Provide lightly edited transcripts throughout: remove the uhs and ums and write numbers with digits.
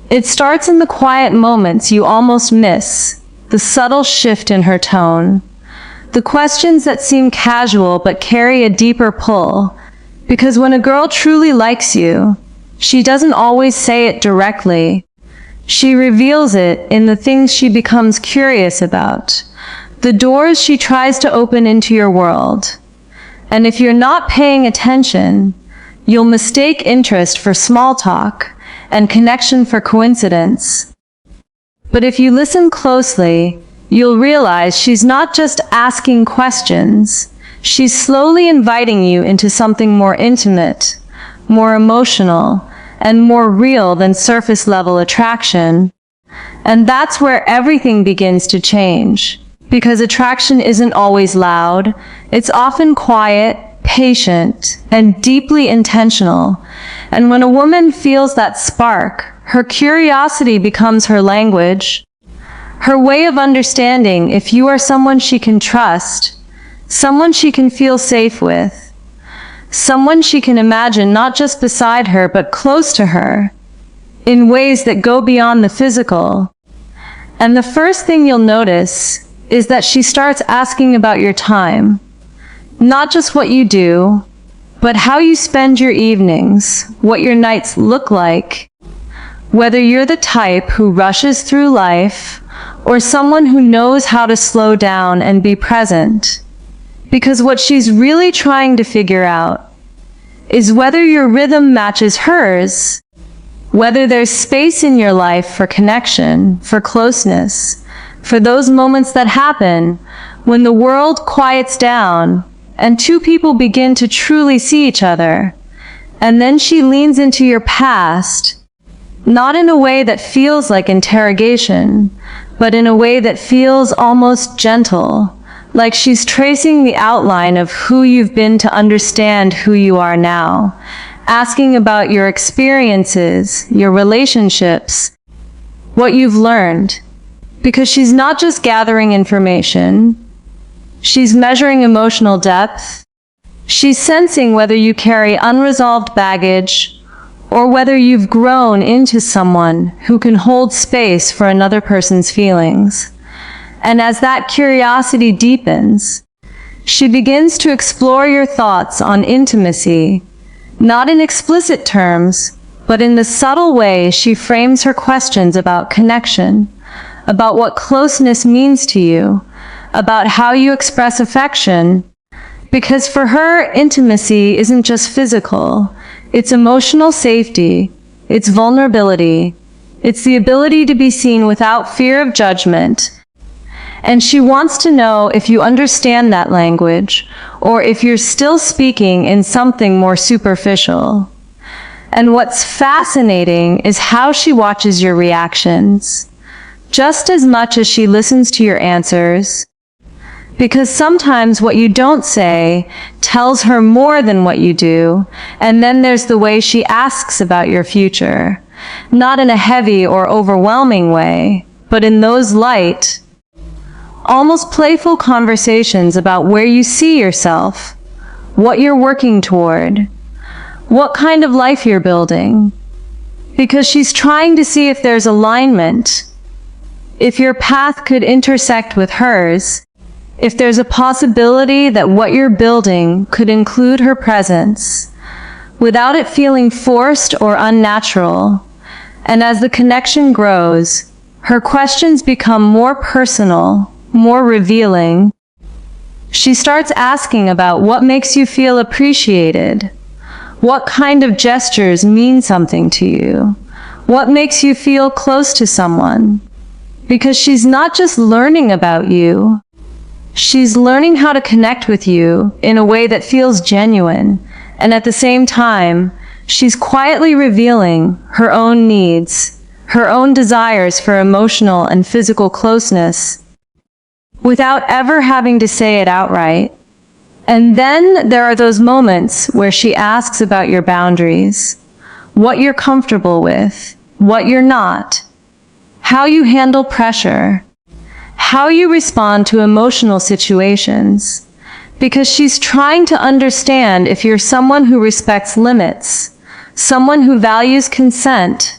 It starts in the quiet moments you almost miss, the subtle shift in her tone, the questions that seem casual but carry a deeper pull. Because when a girl truly likes you, she doesn't always say it directly. She reveals it in the things she becomes curious about, the doors she tries to open into your world. And if you're not paying attention, you'll mistake interest for small talk and connection for coincidence. But if you listen closely, you'll realize she's not just asking questions, she's slowly inviting you into something more intimate, more emotional, and more real than surface-level attraction. And that's where everything begins to change. Because attraction isn't always loud, it's often quiet, patient, and deeply intentional. And when a woman feels that spark, her curiosity becomes her language, her way of understanding if you are someone she can trust, someone she can feel safe with, someone she can imagine not just beside her but close to her, in ways that go beyond the physical. And the first thing you'll notice is that she starts asking about your time. Not just what you do, but how you spend your evenings, what your nights look like, whether you're the type who rushes through life or someone who knows how to slow down and be present. Because what she's really trying to figure out is whether your rhythm matches hers, whether there's space in your life for connection, for closeness, for those moments that happen when the world quiets down and two people begin to truly see each other. And then she leans into your past, not in a way that feels like interrogation, but in a way that feels almost gentle, like she's tracing the outline of who you've been to understand who you are now, asking about your experiences, your relationships, what you've learned. Because she's not just gathering information, she's measuring emotional depth. She's sensing whether you carry unresolved baggage or whether you've grown into someone who can hold space for another person's feelings. And as that curiosity deepens, she begins to explore your thoughts on intimacy, not in explicit terms, but in the subtle way she frames her questions about connection, about what closeness means to you, about how you express affection. Because for her, intimacy isn't just physical, it's emotional safety, it's vulnerability, it's the ability to be seen without fear of judgment. And she wants to know if you understand that language, or if you're still speaking in something more superficial. And what's fascinating is how she watches your reactions, just as much as she listens to your answers. Because sometimes what you don't say tells her more than what you do, and then there's the way she asks about your future, not in a heavy or overwhelming way, but in those light, almost playful conversations about where you see yourself, what you're working toward, what kind of life you're building. Because she's trying to see if there's alignment, if your path could intersect with hers, if there's a possibility that what you're building could include her presence, without it feeling forced or unnatural. And as the connection grows, her questions become more personal, more revealing. She starts asking about what makes you feel appreciated, what kind of gestures mean something to you, what makes you feel close to someone. Because she's not just learning about you, she's learning how to connect with you in a way that feels genuine, and at the same time, she's quietly revealing her own needs, her own desires for emotional and physical closeness, without ever having to say it outright. And then there are those moments where she asks about your boundaries, what you're comfortable with, what you're not, how you handle pressure, how you respond to emotional situations. Because she's trying to understand if you're someone who respects limits, someone who values consent,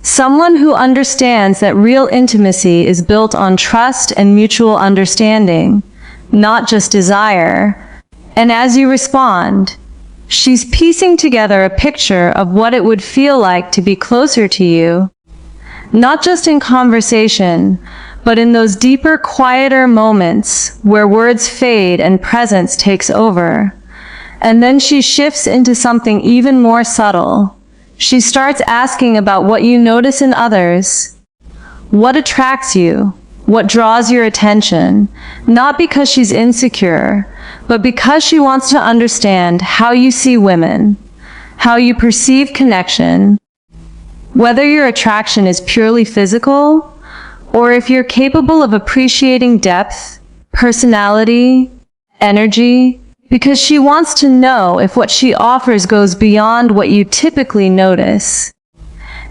Someone who understands that real intimacy is built on trust and mutual understanding, not just desire. And as you respond, she's piecing together a picture of what it would feel like to be closer to you, not just in conversation, but in those deeper, quieter moments where words fade and presence takes over. And then she shifts into something even more subtle. She starts asking about what you notice in others, what attracts you, what draws your attention, not because she's insecure, but because she wants to understand how you see women, how you perceive connection, whether your attraction is purely physical, or if you're capable of appreciating depth, personality, energy, because she wants to know if what she offers goes beyond what you typically notice.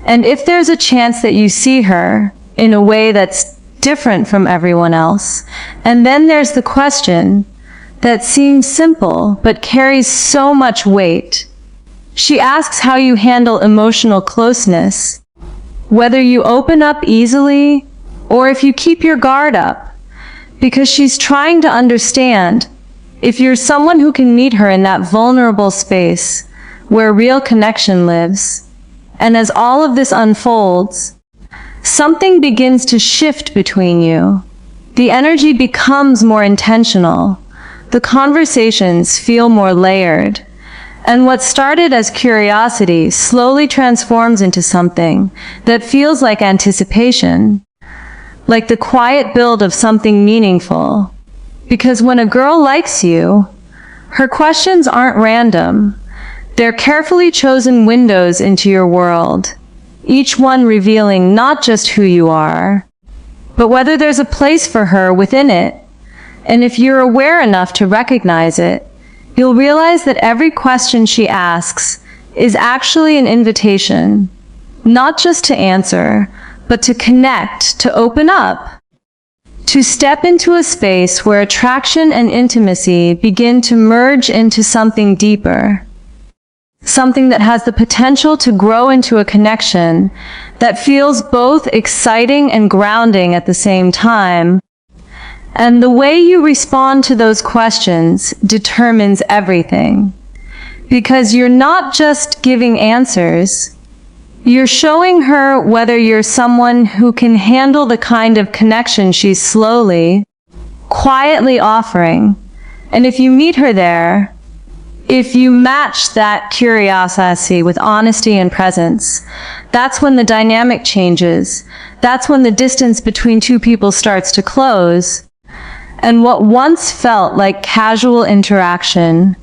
And if there's a chance that you see her in a way that's different from everyone else. And then there's the question that seems simple but carries so much weight. She asks how you handle emotional closeness, whether you open up easily or if you keep your guard up, because she's trying to understand if you're someone who can meet her in that vulnerable space where real connection lives. And as all of this unfolds, something begins to shift between you. The energy becomes more intentional. The conversations feel more layered. And what started as curiosity slowly transforms into something that feels like anticipation, like the quiet build of something meaningful. Because when a girl likes you, her questions aren't random. They're carefully chosen windows into your world, each one revealing not just who you are, but whether there's a place for her within it. And if you're aware enough to recognize it, you'll realize that every question she asks is actually an invitation, not just to answer, but to connect, to open up, to step into a space where attraction and intimacy begin to merge into something deeper, something that has the potential to grow into a connection that feels both exciting and grounding at the same time. And the way you respond to those questions determines everything. Because you're not just giving answers, you're showing her whether you're someone who can handle the kind of connection she's slowly, quietly offering. And if you meet her there, if you match that curiosity with honesty and presence, that's when the dynamic changes. That's when the distance between two people starts to close. And what once felt like casual interaction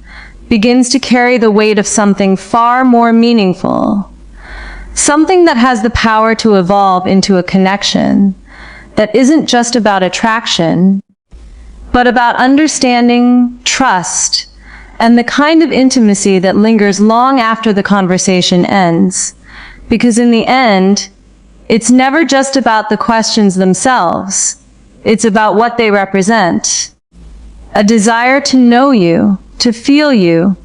begins to carry the weight of something far more meaningful. Something that has the power to evolve into a connection that isn't just about attraction, but about understanding, trust, and the kind of intimacy that lingers long after the conversation ends. Because in the end, it's never just about the questions themselves. It's about what they represent. A desire to know you, to feel you,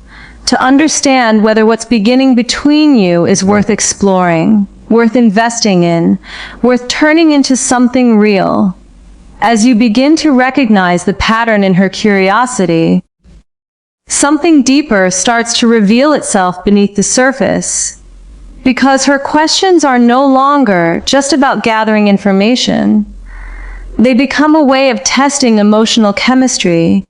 to understand whether what's beginning between you is worth exploring, worth investing in, worth turning into something real. As you begin to recognize the pattern in her curiosity, something deeper starts to reveal itself beneath the surface. Because her questions are no longer just about gathering information. They become a way of testing emotional chemistry,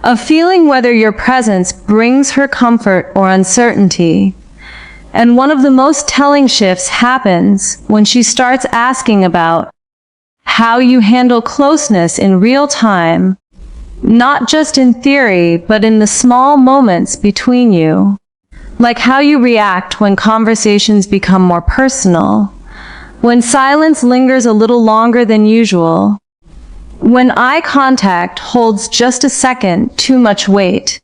of feeling whether your presence brings her comfort or uncertainty. And one of the most telling shifts happens when she starts asking about how you handle closeness in real time, not just in theory, but in the small moments between you. Like how you react when conversations become more personal, when silence lingers a little longer than usual, when eye contact holds just a second too much weight.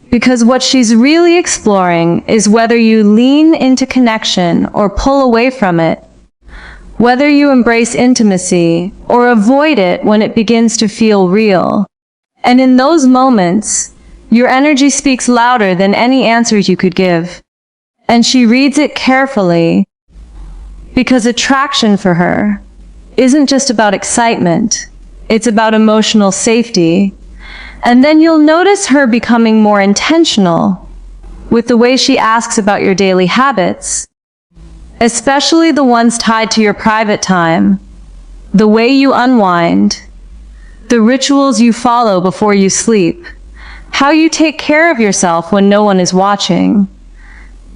Because what she's really exploring is whether you lean into connection or pull away from it, whether you embrace intimacy or avoid it when it begins to feel real. And in those moments, your energy speaks louder than any answers you could give. And she reads it carefully, Because attraction for her isn't just about excitement, it's about emotional safety. And then you'll notice her becoming more intentional with the way she asks about your daily habits, especially the ones tied to your private time, the way you unwind, the rituals you follow before you sleep, how you take care of yourself when no one is watching.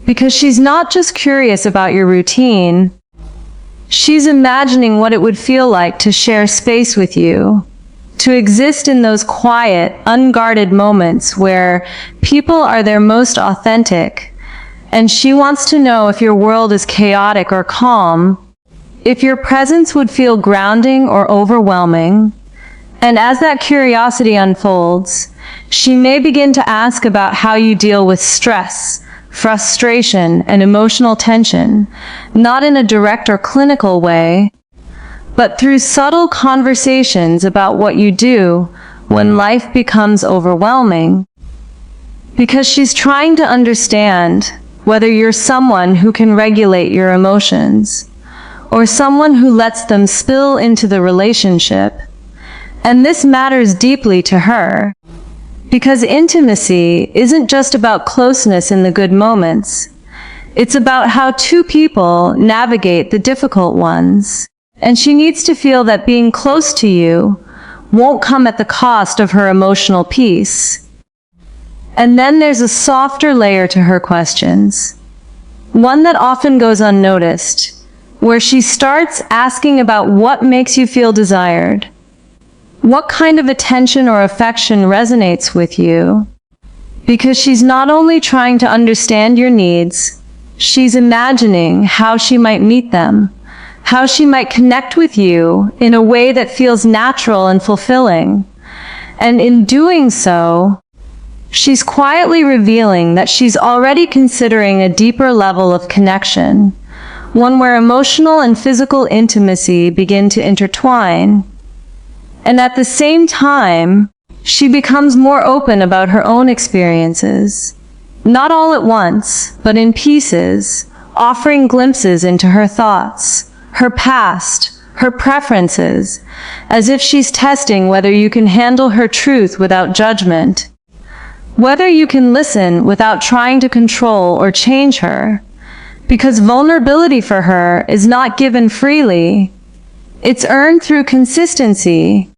Because she's not just curious about your routine, she's imagining what it would feel like to share space with you, to exist in those quiet, unguarded moments where people are their most authentic. And she wants to know if your world is chaotic or calm, if your presence would feel grounding or overwhelming. And as that curiosity unfolds, she may begin to ask about how you deal with stress, frustration, and emotional tension, not in a direct or clinical way, but through subtle conversations about what you do when life becomes overwhelming. Because she's trying to understand whether you're someone who can regulate your emotions, or someone who lets them spill into the relationship. And this matters deeply to her, because intimacy isn't just about closeness in the good moments. It's about how two people navigate the difficult ones. And she needs to feel that being close to you won't come at the cost of her emotional peace. And then there's a softer layer to her questions, one that often goes unnoticed, where she starts asking about what makes you feel desired. What kind of attention or affection resonates with you? Because she's not only trying to understand your needs, she's imagining how she might meet them, how she might connect with you in a way that feels natural and fulfilling. And in doing so, she's quietly revealing that she's already considering a deeper level of connection, one where emotional and physical intimacy begin to intertwine. And at the same time, she becomes more open about her own experiences, not all at once, but in pieces, offering glimpses into her thoughts, her past, her preferences, as if she's testing whether you can handle her truth without judgment, whether you can listen without trying to control or change her. Because vulnerability for her is not given freely. It's earned through consistency,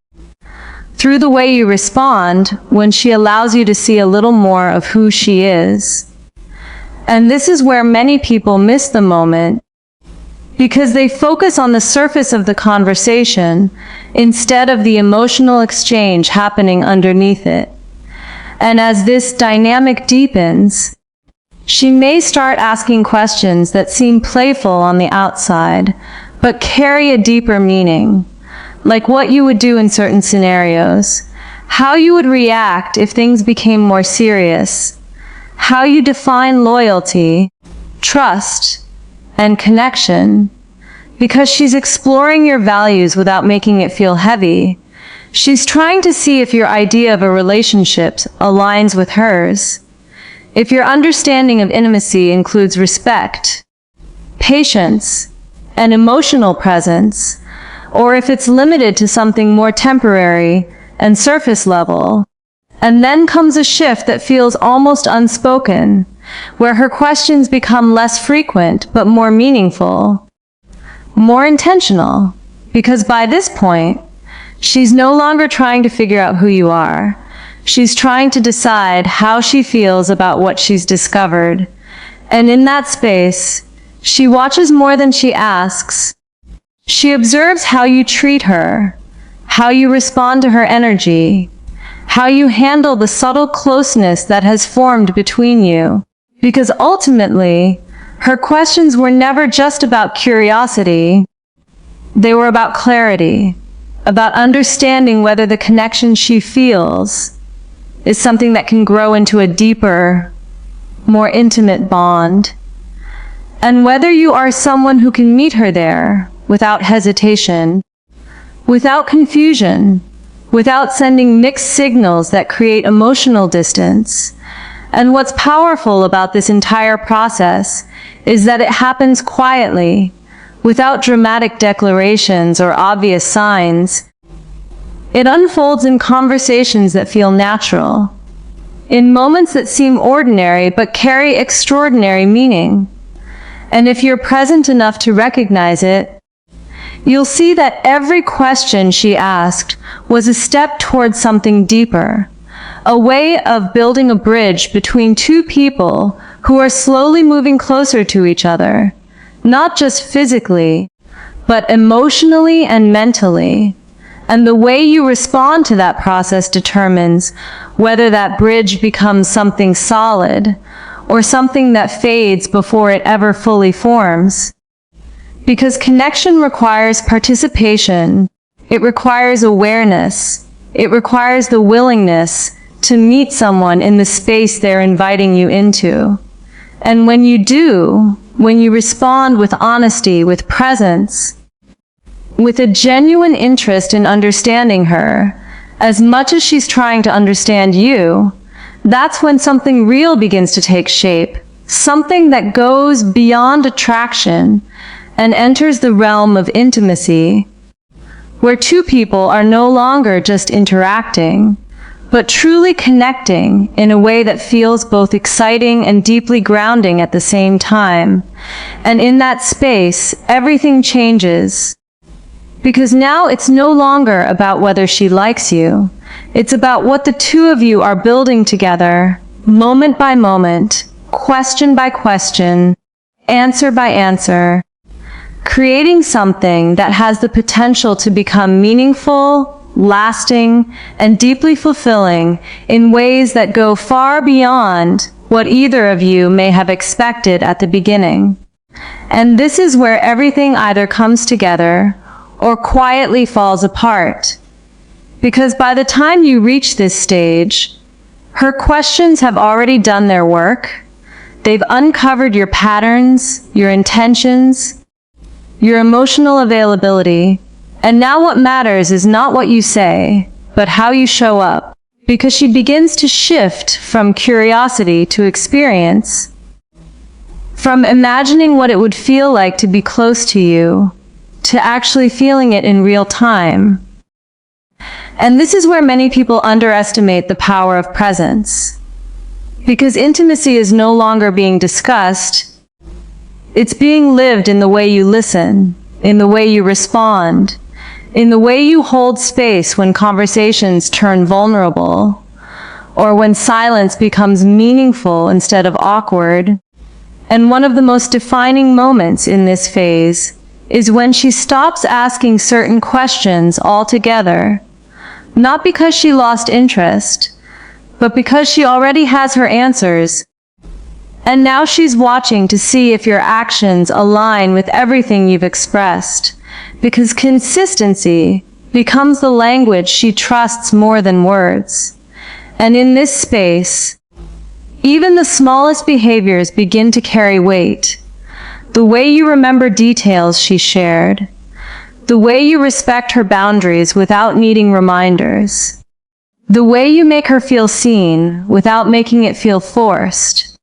through the way you respond when she allows you to see a little more of who she is. And this is where many people miss the moment, because they focus on the surface of the conversation instead of the emotional exchange happening underneath it. And as this dynamic deepens, she may start asking questions that seem playful on the outside, but carry a deeper meaning, like what you would do in certain scenarios, how you would react if things became more serious, how you define loyalty, trust, and connection. Because she's exploring your values without making it feel heavy. She's trying to see if your idea of a relationship aligns with hers, if your understanding of intimacy includes respect, patience, and emotional presence, or if it's limited to something more temporary and surface level. And then comes a shift that feels almost unspoken, where her questions become less frequent but more meaningful, more intentional, because by this point, she's no longer trying to figure out who you are. She's trying to decide how she feels about what she's discovered. And in that space, she watches more than she asks. She observes how you treat her, how you respond to her energy, how you handle the subtle closeness that has formed between you. Because ultimately, her questions were never just about curiosity. They were about clarity, about understanding whether the connection she feels is something that can grow into a deeper, more intimate bond, and whether you are someone who can meet her there without hesitation, without confusion, without sending mixed signals that create emotional distance. And what's powerful about this entire process is that it happens quietly, without dramatic declarations or obvious signs. It unfolds in conversations that feel natural, in moments that seem ordinary but carry extraordinary meaning. And if you're present enough to recognize it, you'll see that every question she asked was a step towards something deeper, a way of building a bridge between two people who are slowly moving closer to each other, not just physically, but emotionally and mentally. And the way you respond to that process determines whether that bridge becomes something solid or something that fades before it ever fully forms. Because connection requires participation, it requires awareness, it requires the willingness to meet someone in the space they're inviting you into. And when you do, when you respond with honesty, with presence, with a genuine interest in understanding her, as much as she's trying to understand you, that's when something real begins to take shape, something that goes beyond attraction and enters the realm of intimacy, where two people are no longer just interacting, but truly connecting in a way that feels both exciting and deeply grounding at the same time. And in that space, everything changes. Because now it's no longer about whether she likes you. It's about what the two of you are building together, moment by moment, question by question, answer by answer, creating something that has the potential to become meaningful, lasting, and deeply fulfilling in ways that go far beyond what either of you may have expected at the beginning. And this is where everything either comes together or quietly falls apart. Because by the time you reach this stage, her questions have already done their work. They've uncovered your patterns, your intentions, your emotional availability, and now what matters is not what you say, but how you show up. Because she begins to shift from curiosity to experience, from imagining what it would feel like to be close to you, to actually feeling it in real time. And this is where many people underestimate the power of presence. Because intimacy is no longer being discussed, it's being lived in the way you listen, in the way you respond, in the way you hold space when conversations turn vulnerable, or when silence becomes meaningful instead of awkward. And one of the most defining moments in this phase is when she stops asking certain questions altogether, not because she lost interest, but because she already has her answers. And now she's watching to see if your actions align with everything you've expressed, because consistency becomes the language she trusts more than words. And in this space, even the smallest behaviors begin to carry weight. The way you remember details she shared, the way you respect her boundaries without needing reminders, the way you make her feel seen without making it feel forced.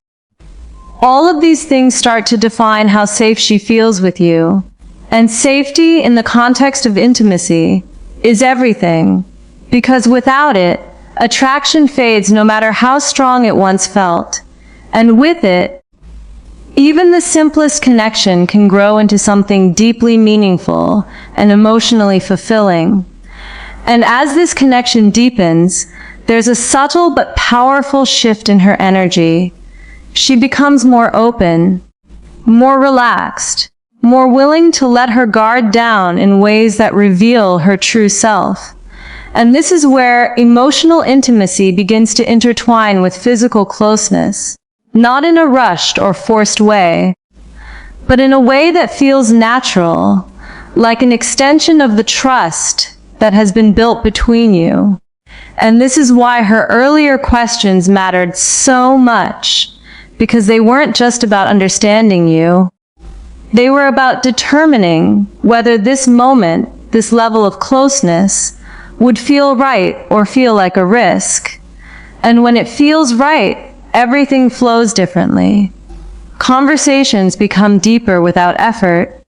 All of these things start to define how safe she feels with you. And safety in the context of intimacy is everything, because without it, attraction fades no matter how strong it once felt. And with it, even the simplest connection can grow into something deeply meaningful and emotionally fulfilling. And as this connection deepens, there's a subtle but powerful shift in her energy. She becomes more open, more relaxed, more willing to let her guard down in ways that reveal her true self. And this is where emotional intimacy begins to intertwine with physical closeness, not in a rushed or forced way, but in a way that feels natural, like an extension of the trust that has been built between you. And this is why her earlier questions mattered so much, because they weren't just about understanding you. They were about determining whether this moment, this level of closeness, would feel right or feel like a risk. And when it feels right, everything flows differently. Conversations become deeper without effort.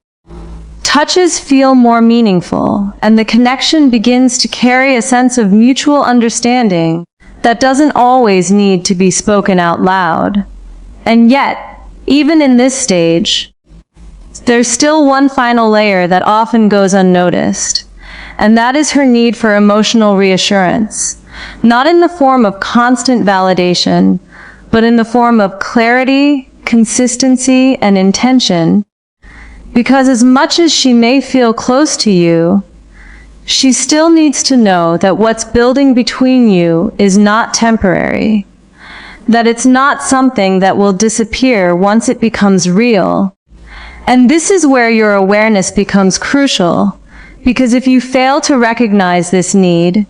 touches feel more meaningful, and the connection begins to carry a sense of mutual understanding that doesn't always need to be spoken out loud. And yet, even in this stage, there's still one final layer that often goes unnoticed, and that is her need for emotional reassurance, not in the form of constant validation, but in the form of clarity, consistency, and intention. Because as much as she may feel close to you, she still needs to know that what's building between you is not temporary, that it's not something that will disappear once it becomes real. And this is where your awareness becomes crucial, because if you fail to recognize this need,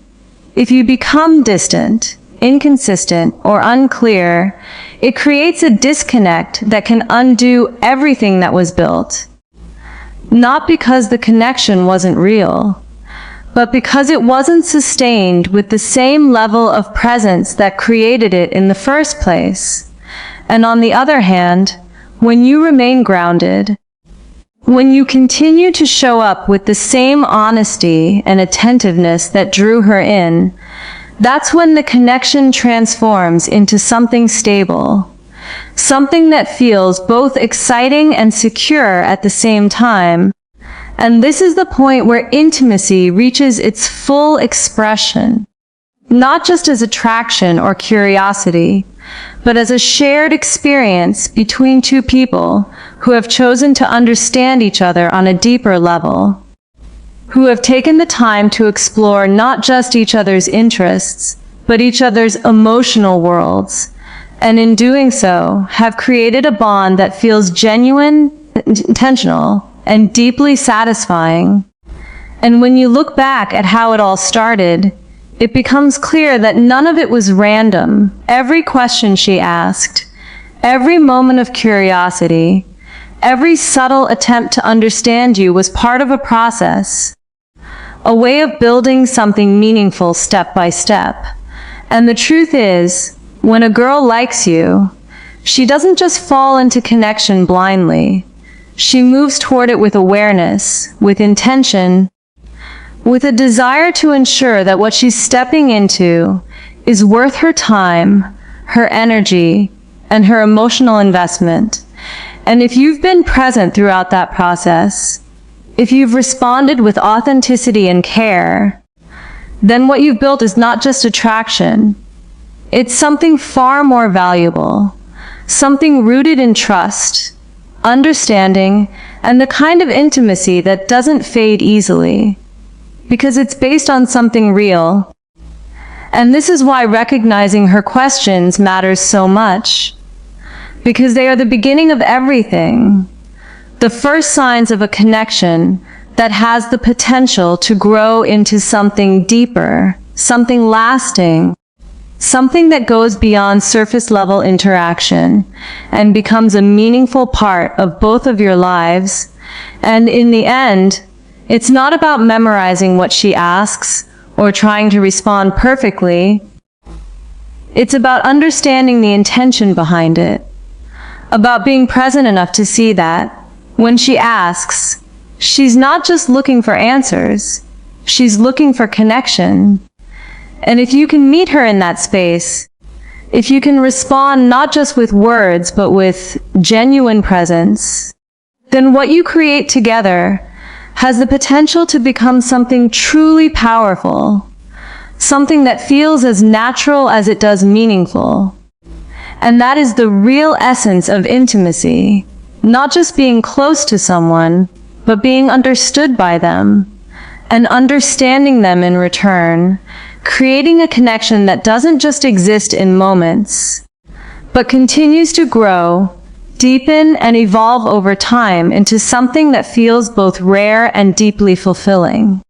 if you become distant, inconsistent, or unclear, it creates a disconnect that can undo everything that was built. Not because the connection wasn't real, but because it wasn't sustained with the same level of presence that created it in the first place. And on the other hand, when you remain grounded, when you continue to show up with the same honesty and attentiveness that drew her in, that's when the connection transforms into something stable, something that feels both exciting and secure at the same time. And this is the point where intimacy reaches its full expression, not just as attraction or curiosity, but as a shared experience between two people who have chosen to understand each other on a deeper level, who have taken the time to explore not just each other's interests, but each other's emotional worlds, and in doing so, have created a bond that feels genuine, intentional, and deeply satisfying. And when you look back at how it all started, it becomes clear that none of it was random. Every question she asked, every moment of curiosity, every subtle attempt to understand you was part of a process, a way of building something meaningful step by step. And the truth is, when a girl likes you, she doesn't just fall into connection blindly. She moves toward it with awareness, with intention, with a desire to ensure that what she's stepping into is worth her time, her energy, and her emotional investment. And if you've been present throughout that process, if you've responded with authenticity and care, then what you've built is not just attraction. It's something far more valuable, something rooted in trust, understanding, and the kind of intimacy that doesn't fade easily, because it's based on something real. And this is why recognizing her questions matters so much, because they are the beginning of everything, the first signs of a connection that has the potential to grow into something deeper, something lasting, something that goes beyond surface-level interaction and becomes a meaningful part of both of your lives. And in the end, it's not about memorizing what she asks or trying to respond perfectly. It's about understanding the intention behind it, about being present enough to see that when she asks, she's not just looking for answers, she's looking for connection. And if you can meet her in that space, if you can respond not just with words, but with genuine presence, then what you create together has the potential to become something truly powerful, something that feels as natural as it does meaningful. And that is the real essence of intimacy, not just being close to someone, but being understood by them, and understanding them in return, creating a connection that doesn't just exist in moments, but continues to grow, deepen, and evolve over time into something that feels both rare and deeply fulfilling.